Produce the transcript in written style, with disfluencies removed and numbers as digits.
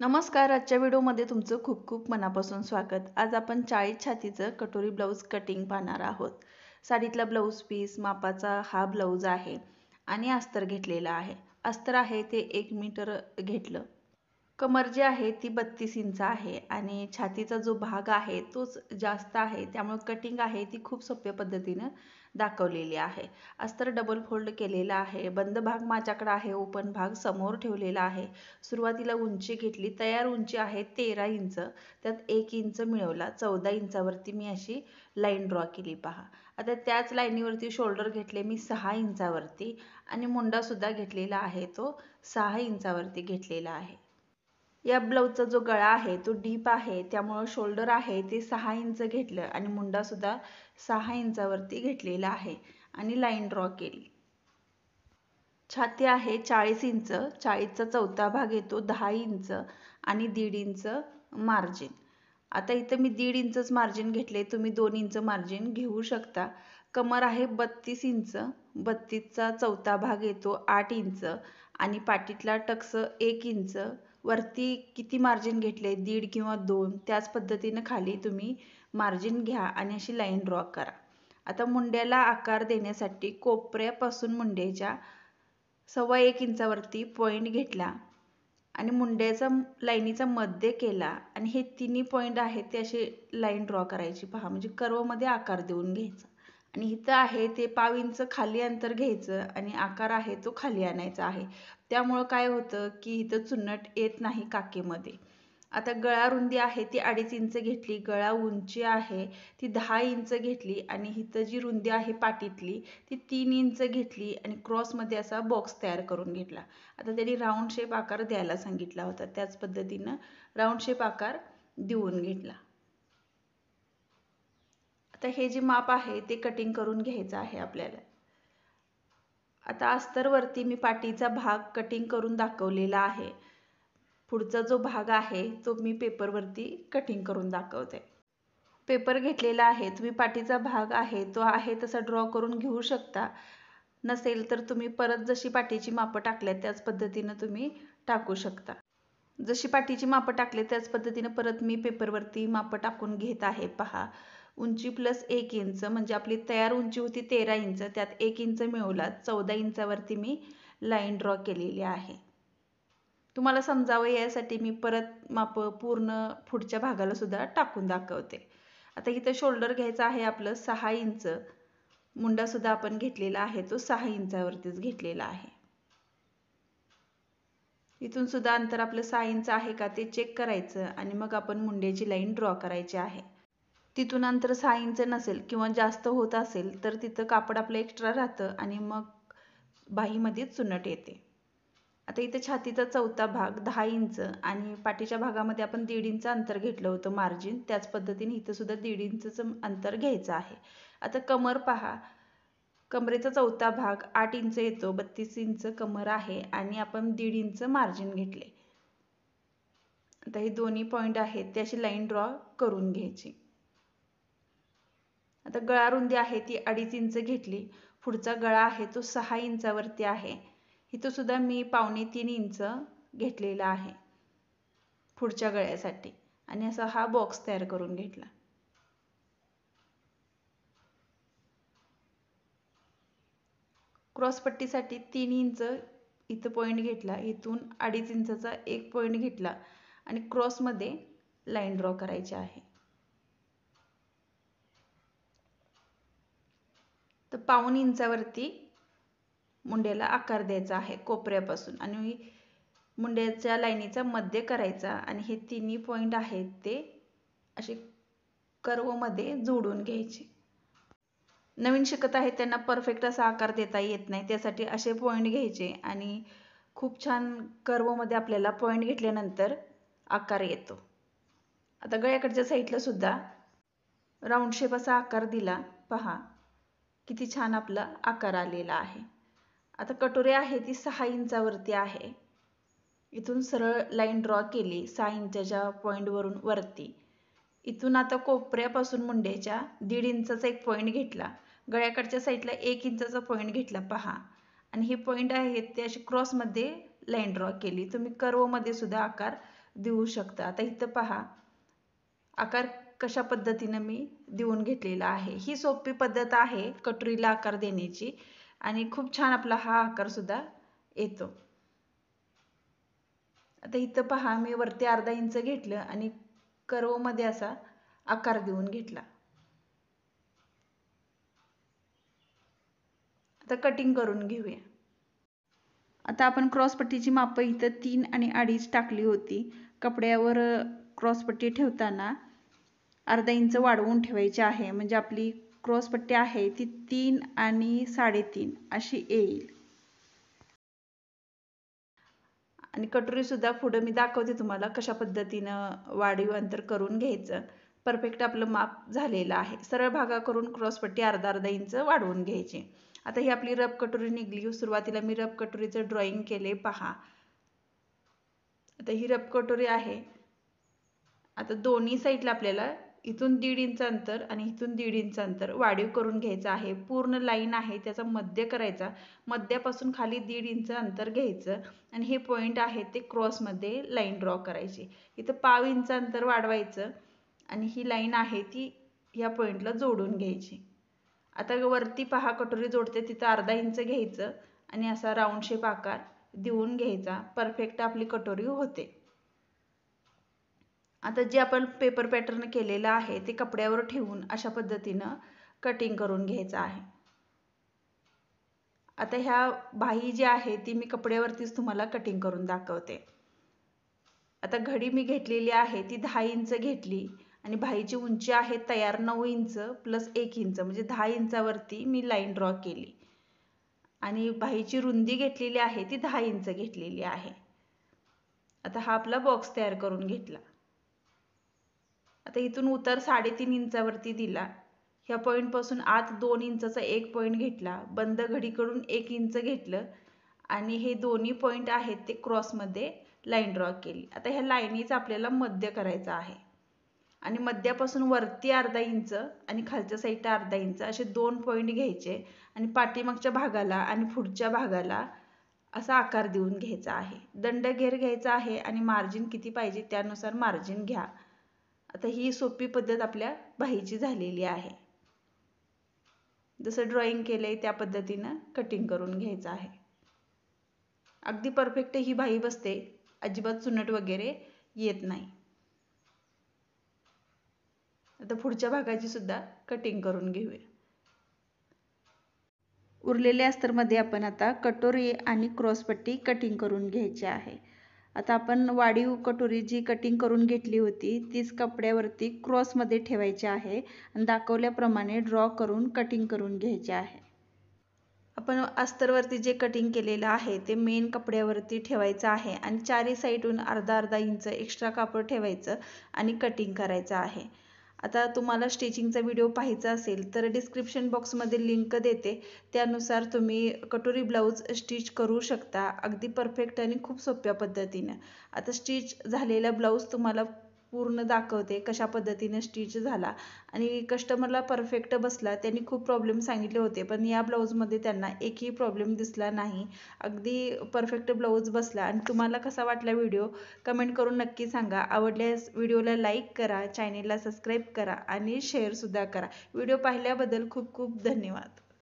नमस्कार. आजच्या व्हिडिओमध्ये तुमचं खूप खूप मनापासून स्वागत. आज आपण 40 छातीचं कटोरी ब्लाऊज कटिंग पाहणार आहोत. साडीतला ब्लाऊज पीस मापाचा हा ब्लाऊज आहे आणि अस्तर घेतलेला आहे. अस्तर आहे ते 1 मीटर घेतलं. कमर जी आहे ती 32 इंच आहे आणि छातीचा जो भाग आहे तोच जास्त आहे, त्यामुळे कटिंग आहे ती खूप सोप्या पद्धतीनं दाखवलेली आहे. अस्तर डबल फोल्ड केलेला आहे. बंद भाग माझ्याकडे आहे, ओपन भाग समोर ठेवलेला आहे. सुरुवातीला उंची घेतली, तयार उंची आहे 13 इंच, त्यात 1 इंच मिळवला. 14 इंचावरती मी अशी लाईन ड्रॉ केली पहा. आता त्याच लाईनीवरती शोल्डर घेतले मी 6 इंचावरती आणि मुंडा सुद्धा घेतलेला आहे तो 6 इंचावरती घेतलेला आहे. या ब्लाऊजचा जो गळा आहे तो डीप आहे, त्यामुळे शोल्डर आहे ते 6 इंच घेतलं आणि मुंडा सुद्धा 6 इंचावरती घेतलेला आहे आणि लाईन ड्रॉ केली. छाती आहे 40 इंच, 40चा चौथा भाग येतो 10 इंच आणि 1.5 इंच मार्जिन. आता इथं मी 1.5 इंचच मार्जिन घेतले, तुम्ही 2 इंच मार्जिन घेऊ शकता. कमर आहे 32 इंच, 32चा चौथा भाग येतो 8 इंच आणि पाठीतला टक्स 1 इंच. वरती किती मार्जिन घेतले 1.5 किंवा 2, त्याच पद्धतीनं खाली तुम्ही मार्जिन घ्या आणि अशी लाईन ड्रॉ करा. आता मुंड्याला आकार देण्यासाठी कोपऱ्यापासून मुंड्याच्या 1.25 इंचावरती पॉईंट घेतला आणि मुंड्याचा लाईनीचा मध्य केला आणि हे तिन्ही पॉईंट आहेत ते असे लाईन ड्रॉ करायची पहा, म्हणजे कर्वमध्ये आकार देऊन घ्यायचा. आणि इथं आहे ते 1/2 इंच खाली अंतर घ्यायचं आणि आकार आहे तो खाली आणायचा आहे. त्यामुळं काय होतं की इथं चुन्नट येत नाही काकेमध्ये. आता गळा रुंदी आहे ती 2.5 इंच घेतली, गळा उंची आहे ती 10 इंच घेतली आणि इथं जी रुंदी आहे पाठीतली ती 3 इंच घेतली आणि क्रॉसमध्ये असा बॉक्स तयार करून घेतला. आता त्यांनी राऊंड शेप आकार द्यायला सांगितला होता, त्याच पद्धतीनं राऊंड शेप आकार देऊन घेतला. आता हे जे माप आहे ते कटिंग करून घ्यायचं आहे आपल्याला. आता अस्तरवरती मी पाठीचा भाग कटिंग करून दाखवलेला आहे. पुढचा जो भाग आहे तो मी पेपरवरती कटिंग करून दाखवते. पेपर घेतलेला आहे, तुम्ही पाठीचा भाग आहे तो आहे तसा ड्रॉ करून घेऊ शकता. नसेल तर तुम्ही परत जशी पाठीची मापं टाकल्यात त्याच पद्धतीनं तुम्ही टाकू शकता. जशी पाठीची मापं टाकले त्याच पद्धतीनं परत मी पेपरवरती मापं टाकून घेत आहे पहा. उंची प्लस 1 इंच, म्हणजे आपली तयार उंची होती 13 इंच, त्यात 1 इंच मिळवला. 14 इंचावरती मी लाईन ड्रॉ केलेली आहे. तुम्हाला समजावं यासाठी मी परत माप पूर्ण पुढच्या भागाला सुद्धा टाकून दाखवते. आता इथं शोल्डर घ्यायचं आहे आपलं 6 इंच. मुंडा सुद्धा आपण घेतलेला आहे तो 6 इंचावरतीच घेतलेला आहे. इथून सुद्धा अंतर आपलं 6 इंच आहे का ते चेक करायचं आणि मग आपण मुंड्याची लाईन ड्रॉ करायची आहे. तिथून अंतर 6 इंच नसेल किंवा जास्त होत असेल तर तिथं कापड आपलं एक्स्ट्रा राहतं आणि मग बाहीमध्ये चुनट येते. आता इथे छातीचा चौथा भाग 10 इंच आणि पाठीच्या भागामध्ये आपण 1.5 इंच अंतर घेतलं होतं मार्जिन, त्याच पद्धतीने इथं सुद्धा 1.5 इंचचं अंतर घ्यायचं आहे. आता कमर पहा, कमरेचा चौथा भाग 8 इंच येतो, 32 इंच कमर आहे आणि आपण 1.5 इंच मार्जिन घेतले. आता हे दोन्ही पॉईंट आहेत ते अशी लाईन ड्रॉ करून घ्यायची. आता गळा रुंदी आहे ती 2.5 इंच घेतली. पुढचा गळा आहे तो 6 इंचावरती आहे. इथं सुद्धा मी 2.25 इंच घेतलेला आहे पुढच्या गळ्यासाठी आणि असा हा बॉक्स तयार करून घेतला. क्रॉस पट्टीसाठी 3 इंच इथं पॉईंट घेतला, इथून 2.5 इंचाचा एक पॉईंट घेतला आणि क्रॉसमध्ये लाईन ड्रॉ करायची आहे. तर 1/2 इंचावरती मुंड्याला आकार द्यायचा आहे कोपऱ्यापासून आणि मुंड्याच्या लाईनीचा मध्य करायचा आणि हे तिन्ही पॉईंट आहेत ते असे कर्वमध्ये जोडून घ्यायचे. नवीन शिकत आहे त्यांना परफेक्ट असा आकार देता येत नाही, त्यासाठी असे पॉईंट घ्यायचे आणि खूप छान कर्वमध्ये आपल्याला पॉईंट घेतल्यानंतर आकार येतो. आता गळ्याकडच्या साईडला सुद्धा राऊंड शेप असा आकार दिला पहा, किती छान आपला आकार आलेला आहे. आता कटोरी आहे ती 6 इंचावरती आहे. इथून सरळ लाईन ड्रॉ केली 6 इंचाच्या पॉईंटवरून वरती. इथून आता कोपऱ्यापासून मुंड्याच्या 1.5 इंचाचा एक पॉईंट घेतला, गळ्याकडच्या साईडला 1 इंचाचा पॉईंट घेतला पहा आणि हे पॉईंट आहेत ते असे क्रॉसमध्ये लाईन ड्रॉ केली. तुम्ही कर्वमध्ये सुद्धा आकार देऊ शकता। आता इथं पहा आकार कशा पद्धतीनं मी देऊन घेतलेला आहे। ही सोपी पद्धत आहे कटोरीला आकार देण्याची आणि खूप छान आपला हा आकार सुद्धा येतो। आता इथं पहा मी वरती अर्धा इंच घेतलं आणि कर्व मध्ये असा आकार देऊन घेतला। आता कटिंग करून घेऊया। आता आपण क्रॉसपट्टीची माप इथं 3 आणि 2.5 टाकली होती। कपड्यावर क्रॉसपट्टी ठेवताना अर्धा इंच वाढवून ठेवायची आहे, म्हणजे आपली क्रॉसपट्टी आहे ती 3 आणि 3.5 अशी येईल। आणि कटोरी सुद्धा पुढे मी दाखवते तुम्हाला कशा पद्धतीनं वाढीव अंतर करून घ्यायचं। परफेक्ट आपलं माप झालेलं आहे। सरळ भागा करून क्रॉसपट्टी अर्धा इंच वाढवून घ्यायची। आता ही आपली रफ कटोरी निघली। सुरुवातीला मी रफ कटोरीचं ड्रॉइंग केले पहा। आता ही रफ कटोरी आहे। आता दोन्ही साईडला आपल्याला इथून 1.5 इंच अंतर आणि इथून 1.5 इंच अंतर वाढीव करून घ्यायचं आहे। पूर्ण लाईन आहे त्याचा मध्य करायचा। मध्यापासून खाली 1.5 इंच अंतर घ्यायचं आणि हे पॉइंट आहे ते क्रॉस मध्ये लाईन ड्रॉ करायची। इथं पाव इंच अंतर वाढवायचं आणि ही लाईन आहे ती या पॉइंटला जोडून घ्यायची। आता वरती पहा कटोरी जोडते तिथं अर्धा इंच घ्यायचं आणि असा राऊंड शेप आकार देऊन घ्यायचा। परफेक्ट आपली कटोरी होते। आता जे आपण पेपर पॅटर्न केलेला आहे ते कपड्यावर ठेवून अशा पद्धतीनं कटिंग करून घ्यायचं आहे। आता ह्या बाही जी आहे ती मी कपड्यावरतीच तुम्हाला कटिंग करून दाखवते। आता घडी मी घेतलेली आहे ती 10 इंच घेतली आणि बाहीची उंची आहे तयार 9 इंच प्लस 1 इंच म्हणजे 10 इंचावरती मी लाईन ड्रॉ केली आणि बाहीची रुंदी घेतलेली आहे ती 10 इंच घेतलेली आहे। आता हा आपला बॉक्स तयार करून घेतला। आता इथून उतार 3.5 इंचावरती दिला। ह्या पॉइंट पासून आत 2 इंचाचा एक पॉइंट घेतला। बंद घडीकडून 1 इंच घेतलं आणि हे दोन्ही पॉइंट आहेत ते क्रॉस मध्ये लाईन ड्रॉ केली। आता ह्या लाईनीचा आपल्याला मध्य करायचा आहे आणि मध्यापासून वरती अर्धा इंच आणि खालच्या साईडला अर्धा इंच असे 2 पॉइंट घ्यायचे आणि पाठीमागच्या भागाला आणि पुढच्या भागाला असा आकार देऊन घ्यायचा आहे। दंड घेर घ्यायचा आहे आणि मार्जिन किती पाहिजे त्यानुसार मार्जिन घ्या। आता ही सोपी पद्धत आपल्या बाहीची झालेली आहे। जसं ड्रॉइंग केलंय त्या पद्धतीनं कटिंग करून घ्यायचं आहे। अगदी परफेक्ट ही बाही बसते, अजिबात चुनट वगैरे येत नाही। आता पुढच्या भागाची सुद्धा कटिंग करून घेऊया। उरलेल्या अस्तरमध्ये आपण आता कटोरी आणि क्रॉसपट्टी कटिंग करून घ्यायची आहे। आता आपण वाढीव कटोरी जी कटिंग करून घेतली होती तीच कपड्यावरती क्रॉसमध्ये ठेवायची आहे आणि दाखवल्याप्रमाणे ड्रॉ करून कटिंग करून घ्यायचे आहे। आपण अस्तरवरती जे कटिंग केलेलं आहे ते मेन कपड्यावरती ठेवायचं आहे आणि चारी साईडून अर्धा इंच एक्स्ट्रा कापड ठेवायचं आणि कटिंग करायचं आहे। आता तुम्हाला स्टिचिंगचा व्हिडिओ पाहायचा असेल तर डिस्क्रिप्शन बॉक्समध्ये लिंक देते, त्यानुसार तुम्ही कटोरी ब्लाऊज स्टिच करू शकता अगदी परफेक्ट आणि खूप सोप्या पद्धतीनं। आता स्टिच झालेला ब्लाऊज तुम्हाला पूर्ण दाखवते कशा पद्धतीने स्टिच झाला आणि कस्टमरला परफेक्ट बसला। त्यांनी खूप प्रॉब्लेम सांगितले होते पण या ब्लाऊजमध्ये त्यांना एकही प्रॉब्लेम दिसला नाही। अगदी परफेक्ट ब्लाऊज बसला। आणि तुम्हाला कसा वाटला व्हिडिओ कमेंट करून नक्की सांगा। आवडल्यास व्हिडिओला लाईक करा, चॅनेलला सबस्क्राईब करा आणि शेअर सुद्धा करा। व्हिडिओ पाहिल्याबद्दल खूप खूप धन्यवाद।